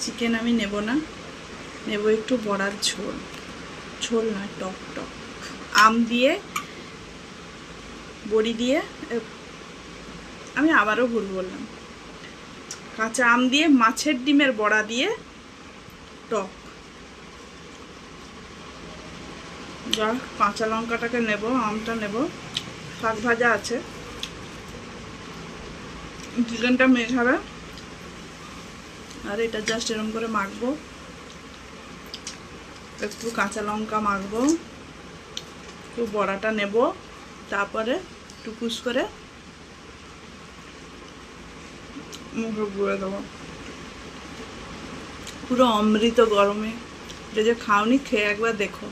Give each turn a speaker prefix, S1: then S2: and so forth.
S1: Chicken আমি নেব না, নেব একটু বড়ার ঝোল। ঝোল নয়, টক টক আম দিয়ে, বড়ি দিয়ে, আমি আবারও ভুল বললাম, কাঁচা আম দিয়ে মাছের ডিমের বড়া দিয়ে টক। যা কাঁচা লঙ্কাটাকে নেব, আমটা নেব, শাক ভাজা আছে, চিকেনটা মেশাবে, আর এটা জাস্ট এরকম করে মাখবো, একটু কাঁচা লঙ্কা মাখবো, একটু বড়াটা নেব, তারপরে টুকুস করে মুখে গুঁড়ে দেবো। পুরো অমৃত গরমে, যে খাওনি খেয়ে একবার দেখো।